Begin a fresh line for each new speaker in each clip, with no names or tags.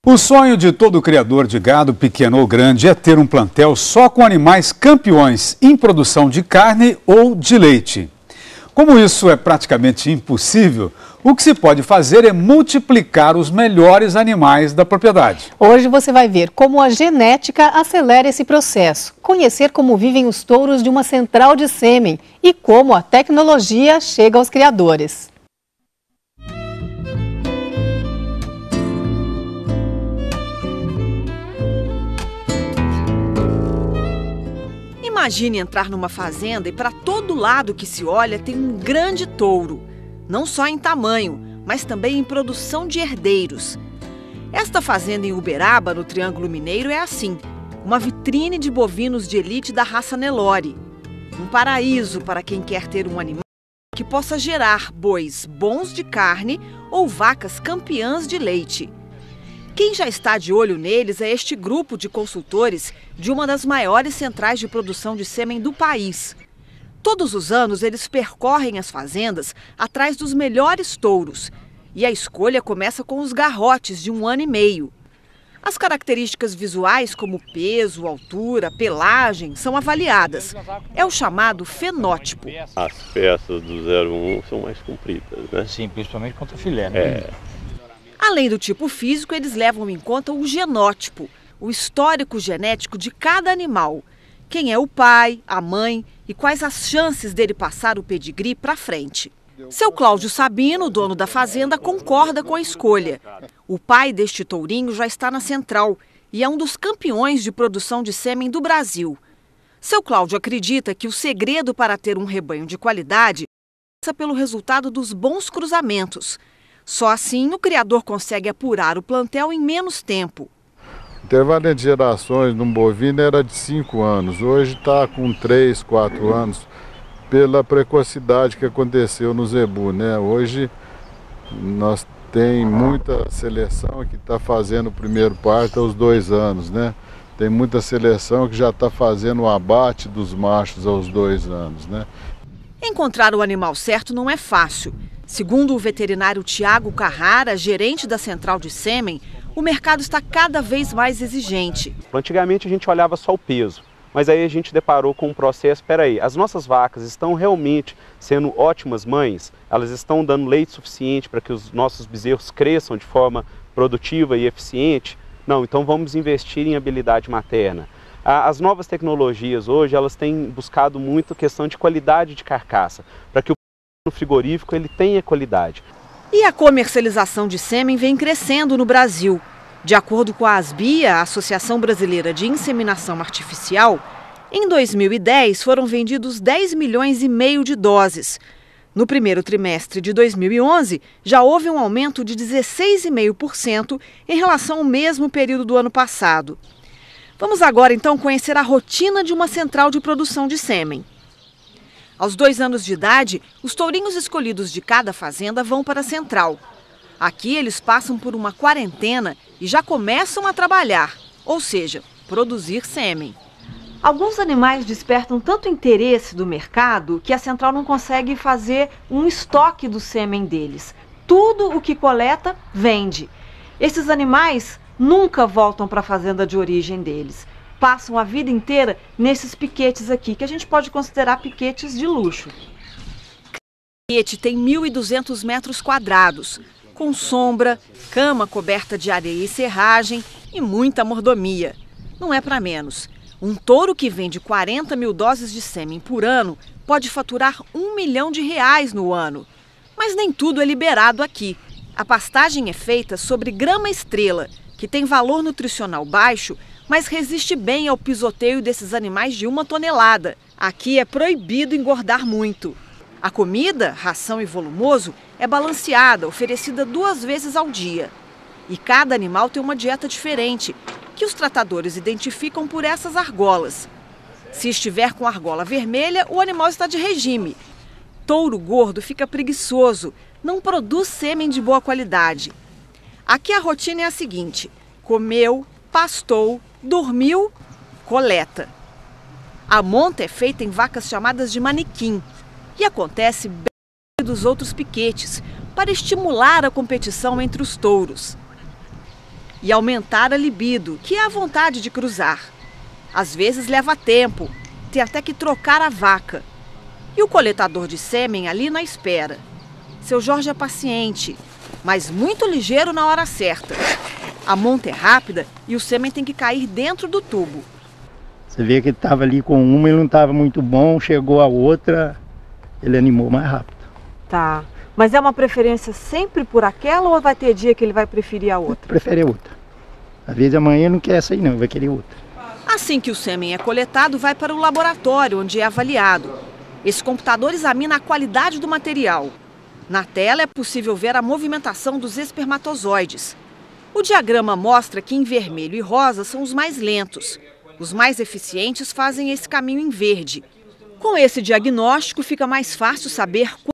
O sonho de todo criador de gado, pequeno ou grande, é ter um plantel só com animais campeões em produção de carne ou de leite. Como isso é praticamente impossível, o que se pode fazer é multiplicar os melhores animais da propriedade.
Hoje você vai ver como a genética acelera esse processo, conhecer como vivem os touros de uma central de sêmen e como a tecnologia chega aos criadores.
Imagine entrar numa fazenda e para todo lado que se olha tem um grande touro. Não só em tamanho, mas também em produção de herdeiros. Esta fazenda em Uberaba, no Triângulo Mineiro, é assim. Uma vitrine de bovinos de elite da raça Nelore. Um paraíso para quem quer ter um animal que possa gerar bois bons de carne ou vacas campeãs de leite. Quem já está de olho neles é este grupo de consultores de uma das maiores centrais de produção de sêmen do país. Todos os anos eles percorrem as fazendas atrás dos melhores touros. E a escolha começa com os garrotes de 1 ano e meio. As características visuais como peso, altura, pelagem são avaliadas. É o chamado fenótipo.
As peças do 01 são mais compridas, né?
Sim, principalmente contra filé, né?
Além do tipo físico, eles levam em conta o genótipo, o histórico genético de cada animal. Quem é o pai, a mãe e quais as chances dele passar o pedigree para frente. Seu Cláudio Sabino, dono da fazenda, concorda com a escolha. O pai deste tourinho já está na central e é um dos campeões de produção de sêmen do Brasil. Seu Cláudio acredita que o segredo para ter um rebanho de qualidade passa pelo resultado dos bons cruzamentos. Só assim o criador consegue apurar o plantel em menos tempo.
O intervalo de gerações num bovino era de 5 anos, hoje está com 3, 4 anos, pela precocidade que aconteceu no zebu, né? Hoje nós tem muita seleção que está fazendo o primeiro parto aos 2 anos, né? Tem muita seleção que já está fazendo o abate dos machos aos 2 anos, né?
Encontrar o animal certo não é fácil. Segundo o veterinário Tiago Carrara, gerente da central de sêmen, o mercado está cada vez mais exigente.
Antigamente a gente olhava só o peso, mas aí a gente deparou com um processo, as nossas vacas estão realmente sendo ótimas mães? Elas estão dando leite suficiente para que os nossos bezerros cresçam de forma produtiva e eficiente? Não, então vamos investir em habilidade materna. As novas tecnologias hoje, elas têm buscado muito a questão de qualidade de carcaça, para que o frigorífico ele tenha qualidade.
E a comercialização de sêmen vem crescendo no Brasil. De acordo com a ASBIA, a Associação Brasileira de Inseminação Artificial, em 2010 foram vendidos 10 milhões e meio de doses. No primeiro trimestre de 2011, já houve um aumento de 16,5% em relação ao mesmo período do ano passado. Vamos agora então conhecer a rotina de uma central de produção de sêmen. Aos 2 anos de idade, os tourinhos escolhidos de cada fazenda vão para a central. Aqui eles passam por uma quarentena e já começam a trabalhar, ou seja, produzir sêmen. Alguns animais despertam tanto interesse do mercado que a central não consegue fazer um estoque do sêmen deles. Tudo o que coleta, vende. Esses animais nunca voltam para a fazenda de origem deles. Passam a vida inteira nesses piquetes aqui, que a gente pode considerar piquetes de luxo. O piquete tem 1.200 metros quadrados, com sombra, cama coberta de areia e serragem e muita mordomia. Não é para menos. Um touro que vende 40 mil doses de sêmen por ano pode faturar R$1 milhão no ano. Mas nem tudo é liberado aqui. A pastagem é feita sobre grama estrela, que tem valor nutricional baixo, mas resiste bem ao pisoteio desses animais de 1 tonelada. Aqui é proibido engordar muito. A comida, ração e volumoso, é balanceada, oferecida 2 vezes ao dia. E cada animal tem uma dieta diferente, que os tratadores identificam por essas argolas. Se estiver com argola vermelha, o animal está de regime. Touro gordo fica preguiçoso, não produz sêmen de boa qualidade. Aqui a rotina é a seguinte: comeu, pastou, dormiu, coleta. A monta é feita em vacas chamadas de manequim e acontece bem dos outros piquetes para estimular a competição entre os touros. e aumentar a libido, que é a vontade de cruzar. Às vezes leva tempo, tem até que trocar a vaca. E o coletador de sêmen ali na espera. Seu Jorge é paciente, mas muito ligeiro na hora certa. A monta é rápida e o sêmen tem que cair dentro do tubo.
Você vê que ele estava ali com uma, ele não estava muito bom, chegou a outra, ele animou mais rápido.
Tá, mas é uma preferência sempre por aquela ou vai ter dia que ele vai preferir a outra?
Prefere a outra. Às vezes amanhã não quer essa aí não, vai querer outra.
Assim que o sêmen é coletado, vai para o laboratório, onde é avaliado. Esse computador examina a qualidade do material. Na tela é possível ver a movimentação dos espermatozoides. O diagrama mostra que em vermelho e rosa são os mais lentos. Os mais eficientes fazem esse caminho em verde. Com esse diagnóstico, fica mais fácil saber quantos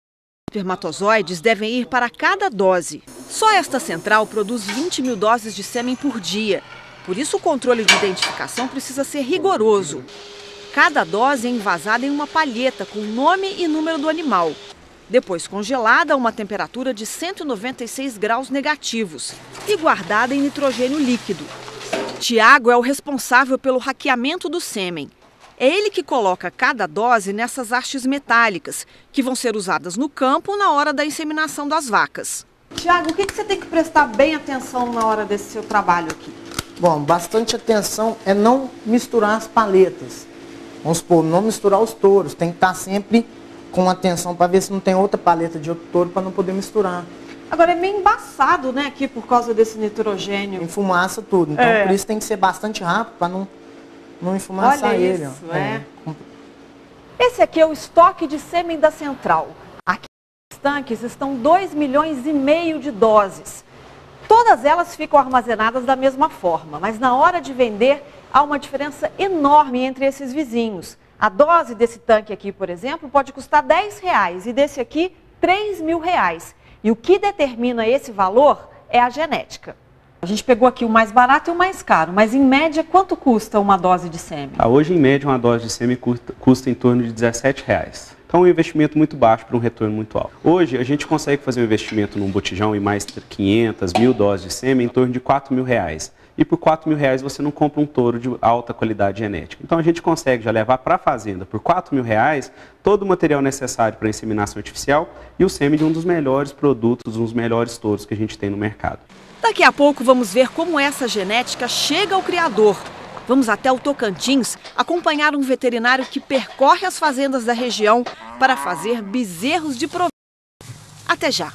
espermatozoides devem ir para cada dose. Só esta central produz 20 mil doses de sêmen por dia. Por isso, o controle de identificação precisa ser rigoroso. Cada dose é envasada em uma palheta com nome e número do animal. Depois congelada a uma temperatura de 196 graus negativos e guardada em nitrogênio líquido. Tiago é o responsável pelo hackeamento do sêmen. É ele que coloca cada dose nessas hastes metálicas, que vão ser usadas no campo na hora da inseminação das vacas. Tiago, o que você tem que prestar bem atenção na hora desse seu trabalho aqui?
Bom, bastante atenção é não misturar as paletas. Vamos supor, não misturar os touros. Tem que estar sempre com atenção para ver se não tem outra paleta de outro touro para não poder misturar.
Agora é meio embaçado, né, aqui por causa desse nitrogênio.
Enfumaça tudo. Então por isso tem que ser bastante rápido para não enfumaçar ele.
Olha isso, Esse aqui é o estoque de sêmen da central. Aqui nos tanques estão 2,5 milhões de doses. Todas elas ficam armazenadas da mesma forma, mas na hora de vender há uma diferença enorme entre esses vizinhos. A dose desse tanque aqui, por exemplo, pode custar R$10 e desse aqui R$3.000. E o que determina esse valor é a genética. A gente pegou aqui o mais barato e o mais caro, mas em média quanto custa uma dose de sêmen?
Hoje, em média, uma dose de sêmen custa em torno de R$17. Então é um investimento muito baixo para um retorno muito alto. Hoje a gente consegue fazer um investimento num botijão e mais 500, 1.000 doses de sêmen em torno de R$4.000. E por R$4.000 você não compra um touro de alta qualidade genética. Então a gente consegue já levar para a fazenda por R$4.000 todo o material necessário para a inseminação artificial e o sêmen de um dos melhores produtos, um dos melhores touros que a gente tem no mercado.
Daqui a pouco vamos ver como essa genética chega ao criador. Vamos até o Tocantins acompanhar um veterinário que percorre as fazendas da região para fazer bezerros de proveito. Até já!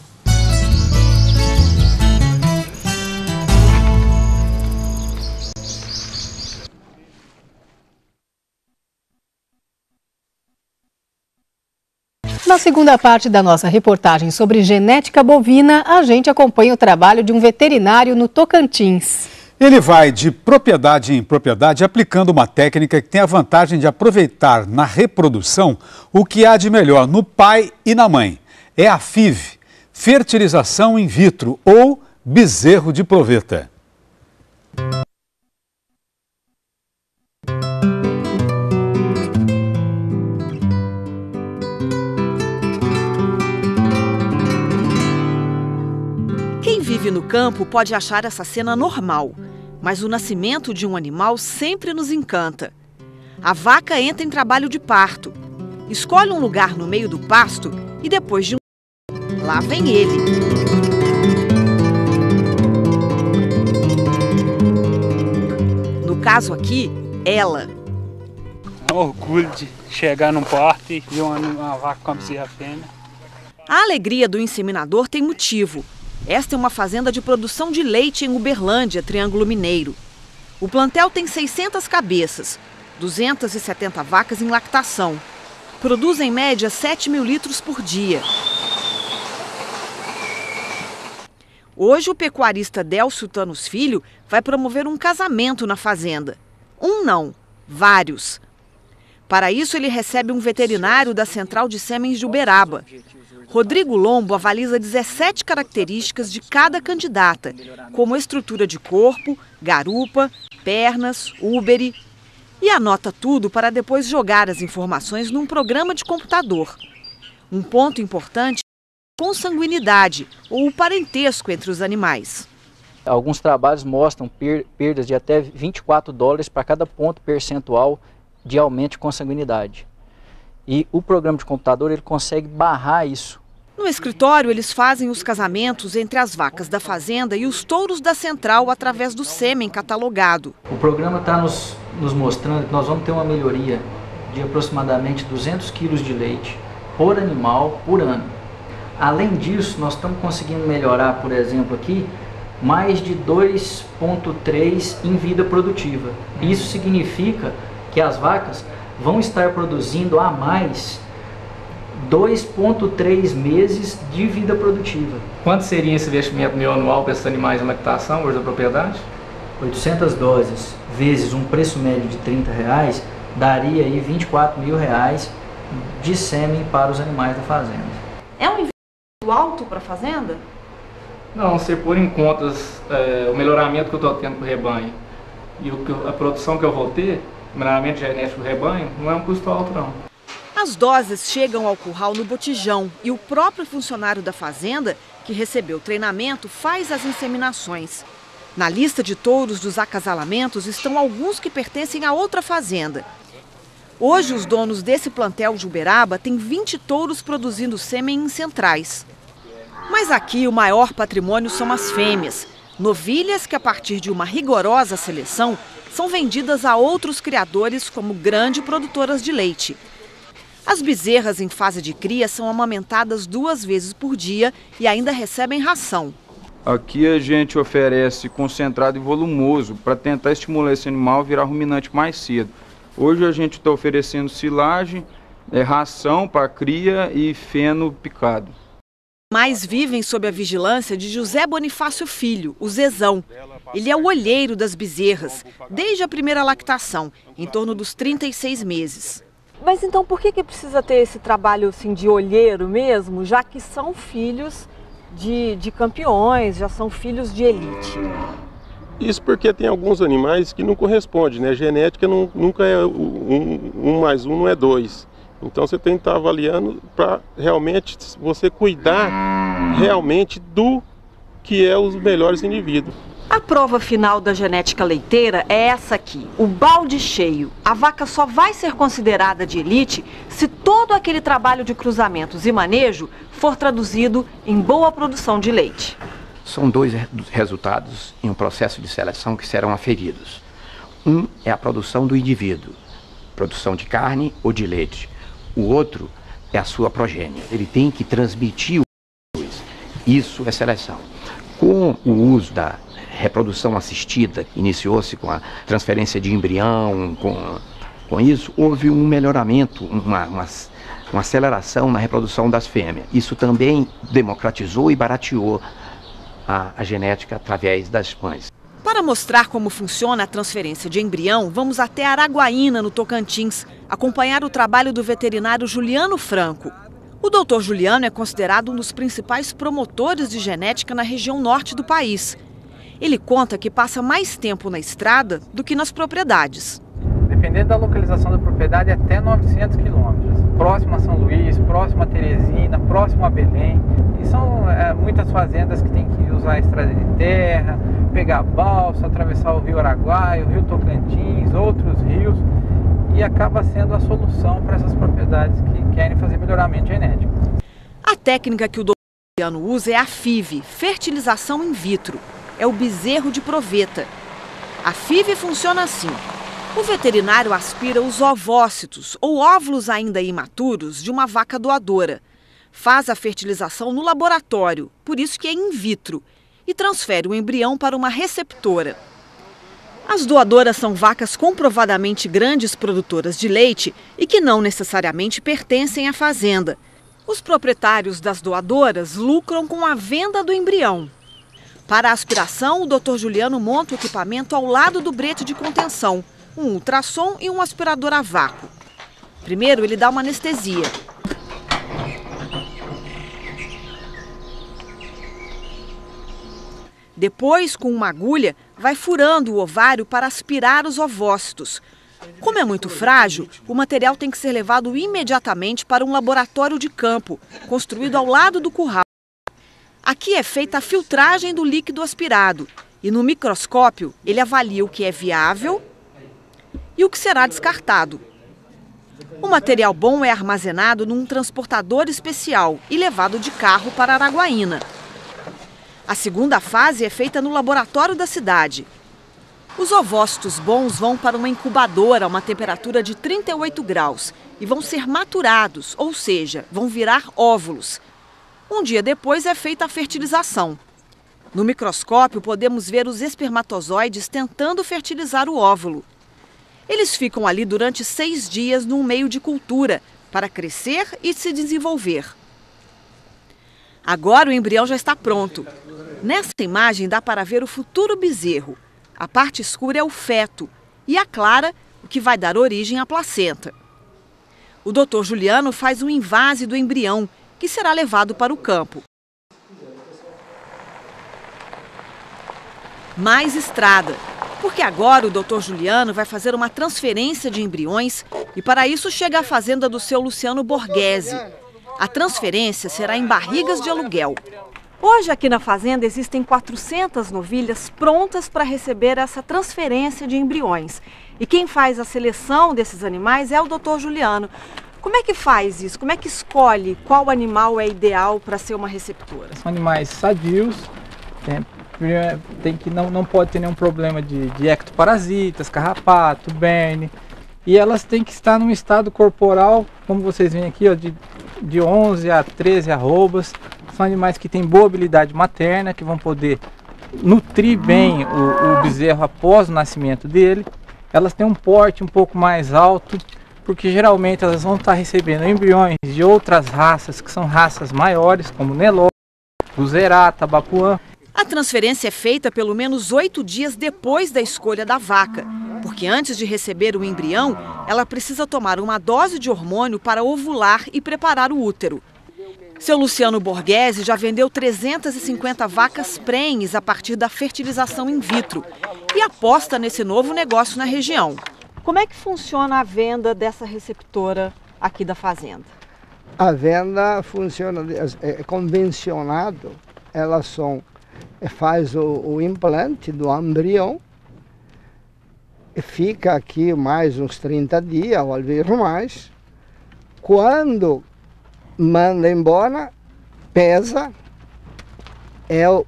Na segunda parte da nossa reportagem sobre genética bovina, a gente acompanha o trabalho de um veterinário no Tocantins.
Ele vai de propriedade em propriedade aplicando uma técnica que tem a vantagem de aproveitar na reprodução o que há de melhor no pai e na mãe. É a FIV, fertilização in vitro ou bezerro de proveta.
Quem vive no campo pode achar essa cena normal, mas o nascimento de um animal sempre nos encanta. A vaca entra em trabalho de parto, escolhe um lugar no meio do pasto e depois de lá vem ele. No caso aqui, ela.
É um orgulho de chegar num parto e ver uma vaca com a bezerra fêmea.
A alegria do inseminador tem motivo. Esta é uma fazenda de produção de leite em Uberlândia, Triângulo Mineiro. O plantel tem 600 cabeças, 270 vacas em lactação. Produz em média 7 mil litros por dia. Hoje o pecuarista Délcio Tanos Filho vai promover um casamento na fazenda. Um não, vários. Para isso ele recebe um veterinário da Central de Sêmens de Uberaba. Rodrigo Lombo avaliza 17 características de cada candidata, como estrutura de corpo, garupa, pernas, úbere, e anota tudo para depois jogar as informações num programa de computador. Um ponto importante é a consanguinidade, ou o parentesco entre os animais.
Alguns trabalhos mostram perdas de até $24 para cada ponto percentual de aumento de consanguinidade. E o programa de computador ele consegue barrar isso.
No escritório, eles fazem os casamentos entre as vacas da fazenda e os touros da central através do sêmen catalogado.
O programa está nos mostrando que nós vamos ter uma melhoria de aproximadamente 200 quilos de leite por animal por ano. Além disso, nós estamos conseguindo melhorar, por exemplo, aqui, mais de 2,3 em vida produtiva. Isso significa que as vacas vão estar produzindo a mais 2,3 meses de vida produtiva.
Quanto seria esse investimento meu anual para esses animais em lactação hoje da propriedade?
800 doses vezes um preço médio de R$30 daria aí R$24 mil de sêmen para os animais da fazenda.
É um investimento alto para a fazenda?
Não, se pôr em contas o melhoramento que eu estou tendo com o rebanho e a produção que eu vou ter, o melhoramento genético do rebanho, não é um custo alto não.
As doses chegam ao curral no botijão e o próprio funcionário da fazenda, que recebeu treinamento, faz as inseminações. Na lista de touros dos acasalamentos estão alguns que pertencem a outra fazenda. Hoje, os donos desse plantel de Uberaba têm 20 touros produzindo sêmen em centrais. Mas aqui o maior patrimônio são as fêmeas, novilhas que a partir de uma rigorosa seleção são vendidas a outros criadores como grandes produtoras de leite. As bezerras em fase de cria são amamentadas 2 vezes por dia e ainda recebem ração.
Aqui a gente oferece concentrado e volumoso para tentar estimular esse animal a virar ruminante mais cedo. Hoje a gente está oferecendo silagem, ração para cria e feno picado.
Mais vivem sob a vigilância de José Bonifácio Filho, o Zezão. Ele é o olheiro das bezerras, desde a primeira lactação, em torno dos 36 meses.
Mas então por que precisa ter esse trabalho assim, de olheiro mesmo, já que são filhos de campeões, já são filhos de elite?
Isso porque tem alguns animais que não correspondem, né? Genética nunca é 1 mais 1 não é 2. Então você tem que estar avaliando para realmente você cuidar realmente do que é os melhores indivíduos.
A prova final da genética leiteira é essa aqui, o balde cheio. A vaca só vai ser considerada de elite se todo aquele trabalho de cruzamentos e manejo for traduzido em boa produção de leite.
São 2 resultados em um processo de seleção que serão aferidos. Um é a produção do indivíduo, produção de carne ou de leite. O outro é a sua progênie. Ele tem que transmitir os dois. Isso é seleção. Com o uso da reprodução assistida, iniciou-se com a transferência de embrião, com isso houve um melhoramento, uma aceleração na reprodução das fêmeas. Isso também democratizou e barateou a genética através das mães.
Para mostrar como funciona a transferência de embrião, vamos até Araguaína, no Tocantins, acompanhar o trabalho do veterinário Juliano Franco. O doutor Juliano é considerado um dos principais promotores de genética na região norte do país. Ele conta que passa mais tempo na estrada do que nas propriedades.
Dependendo da localização da propriedade, até 900 quilômetros. Próximo a São Luís, próximo a Teresina, próximo a Belém. E são muitas fazendas que tem que usar a estrada de terra, pegar a balsa, atravessar o rio Araguaia, o rio Tocantins, outros rios. E acaba sendo a solução para essas propriedades que querem fazer melhoramento genético.
A técnica que o doutor Juliano usa é a FIV, fertilização in vitro. É o bezerro de proveta. A FIV funciona assim. O veterinário aspira os ovócitos, ou óvulos ainda imaturos, de uma vaca doadora. Faz a fertilização no laboratório, por isso que é in vitro, e transfere o embrião para uma receptora. As doadoras são vacas comprovadamente grandes produtoras de leite e que não necessariamente pertencem à fazenda. Os proprietários das doadoras lucram com a venda do embrião. Para a aspiração, o Dr. Juliano monta o equipamento ao lado do brete de contenção, um ultrassom e um aspirador a vácuo. Primeiro, ele dá uma anestesia. Depois, com uma agulha, vai furando o ovário para aspirar os ovócitos. Como é muito frágil, o material tem que ser levado imediatamente para um laboratório de campo, construído ao lado do curral. Aqui é feita a filtragem do líquido aspirado e no microscópio ele avalia o que é viável e o que será descartado. O material bom é armazenado num transportador especial e levado de carro para Araguaína. A segunda fase é feita no laboratório da cidade. Os ovócitos bons vão para uma incubadora a uma temperatura de 38 graus e vão ser maturados, ou seja, vão virar óvulos. Um dia depois é feita a fertilização. No microscópio podemos ver os espermatozoides tentando fertilizar o óvulo. Eles ficam ali durante 6 dias num meio de cultura para crescer e se desenvolver. Agora o embrião já está pronto. Nessa imagem dá para ver o futuro bezerro. A parte escura é o feto e a clara, o que vai dar origem à placenta. O Dr. Juliano faz um invase do embrião, que será levado para o campo. Mais estrada, porque agora o Dr. Juliano vai fazer uma transferência de embriões e para isso chega à fazenda do seu Luciano Borghese. A transferência será em barrigas de aluguel.
Hoje aqui na fazenda existem 400 novilhas prontas para receber essa transferência de embriões. E quem faz a seleção desses animais é o Dr. Juliano. Como é que faz isso? Como é que escolhe qual animal é ideal para ser uma receptora?
São animais sadios, não pode ter nenhum problema de ectoparasitas, carrapato, berne. E elas têm que estar num estado corporal, como vocês veem aqui, ó, de 11 a 13 arrobas. São animais que têm boa habilidade materna, que vão poder nutrir bem o bezerro após o nascimento dele. Elas têm um porte um pouco mais alto, porque geralmente elas vão estar recebendo embriões de outras raças, que são raças maiores, como Nelore, Guzerá, Bapuã.
A transferência é feita pelo menos 8 dias depois da escolha da vaca, porque antes de receber o embrião, ela precisa tomar uma dose de hormônio para ovular e preparar o útero. Seu Luciano Borghese já vendeu 350 vacas prenhes a partir da fertilização in vitro e aposta nesse novo negócio na região.
Como é que funciona a venda dessa receptora aqui da fazenda?
A venda funciona, é convencionado, elas faz o implante do embrião, fica aqui mais uns 30 dias, ou às vezes mais. Quando manda embora, pesa, é o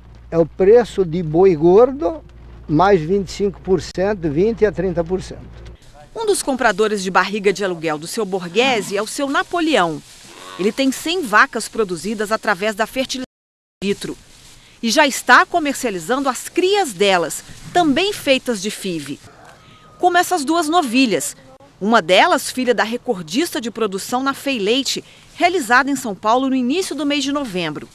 preço de boi gordo, mais 25%, 20% a 30%.
Um dos compradores de barriga de aluguel do seu Borghese é o seu Napoleão. Ele tem 100 vacas produzidas através da fertilização in vitro e já está comercializando as crias delas, também feitas de FIV. Como essas duas novilhas. Uma delas, filha da recordista de produção na Feileite, realizada em São Paulo no início do mês de novembro.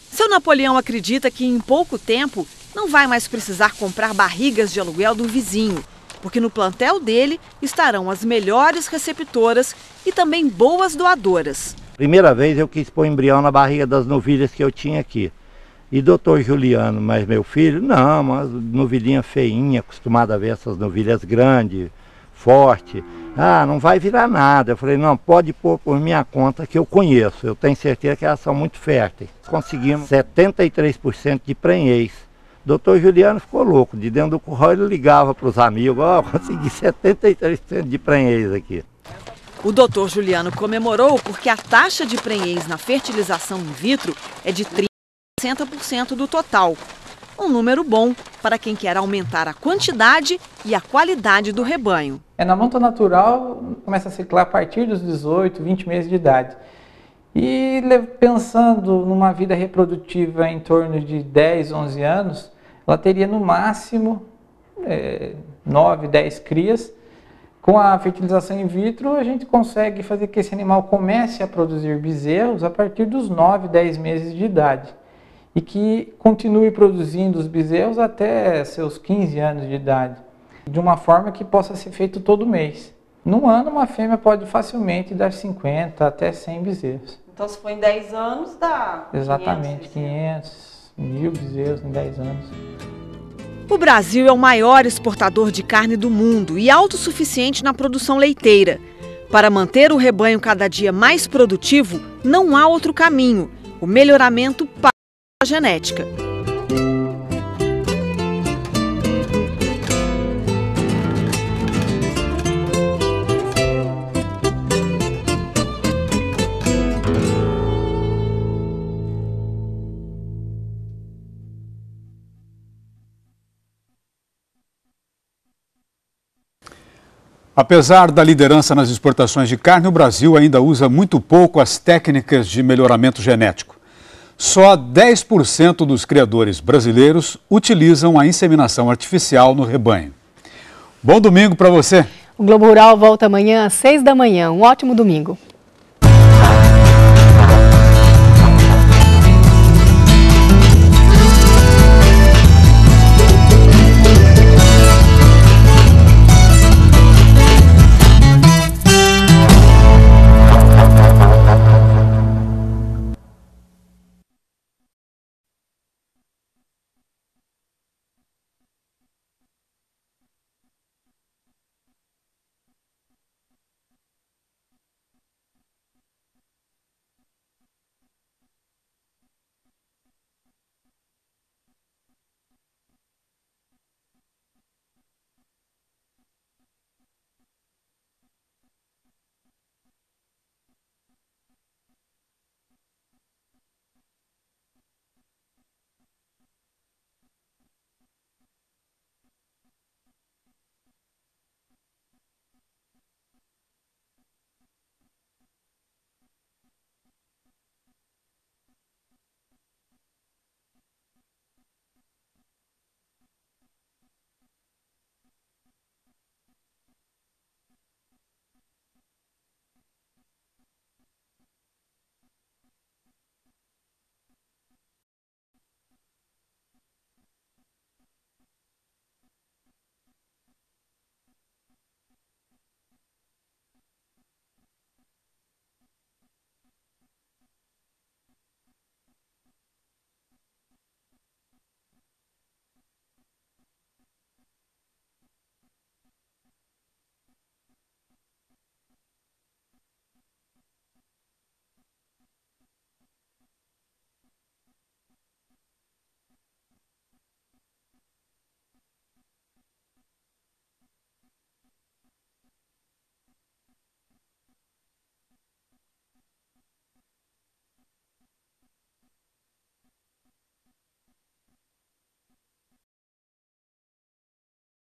Seu Napoleão acredita que em pouco tempo não vai mais precisar comprar barrigas de aluguel do vizinho, porque no plantel dele estarão as melhores receptoras e também boas doadoras.
Primeira vez eu quis pôr embrião na barriga das novilhas que eu tinha aqui. E doutor Juliano, mas meu filho, não, uma novilhinha feinha, acostumada a ver essas novilhas grandes, fortes. Ah, não vai virar nada. Eu falei, não, pode pôr por minha conta que eu conheço. Eu tenho certeza que elas são muito férteis. Conseguimos 73% de prenhez. Doutor Juliano ficou louco. De dentro do curral ele ligava para os amigos. Ó, consegui 73% de prenhez aqui.
O doutor Juliano comemorou porque a taxa de prenhez na fertilização in vitro é de 30% a 60% do total. Um número bom para quem quer aumentar a quantidade e a qualidade do rebanho.
Na monta natural começa a ciclar a partir dos 18, 20 meses de idade. E pensando numa vida reprodutiva em torno de 10, 11 anos, ela teria no máximo 9, 10 crias. Com a fertilização in vitro, a gente consegue fazer que esse animal comece a produzir bezerros a partir dos 9, 10 meses de idade. E que continue produzindo os bezerros até seus 15 anos de idade, de uma forma que possa ser feito todo mês. Num ano, uma fêmea pode facilmente dar 50 até 100 bezerros.
Então, se for em 10 anos, dá
exatamente 500, 1000 bezerros em 10 anos.
O Brasil é o maior exportador de carne do mundo e autossuficiente na produção leiteira. Para manter o rebanho cada dia mais produtivo, não há outro caminho: o melhoramento genética.
Apesar da liderança nas exportações de carne, o Brasil ainda usa muito pouco as técnicas de melhoramento genético. Só 10% dos criadores brasileiros utilizam a inseminação artificial no rebanho. Bom domingo para você.
O Globo Rural volta amanhã às 6 da manhã. Um ótimo domingo.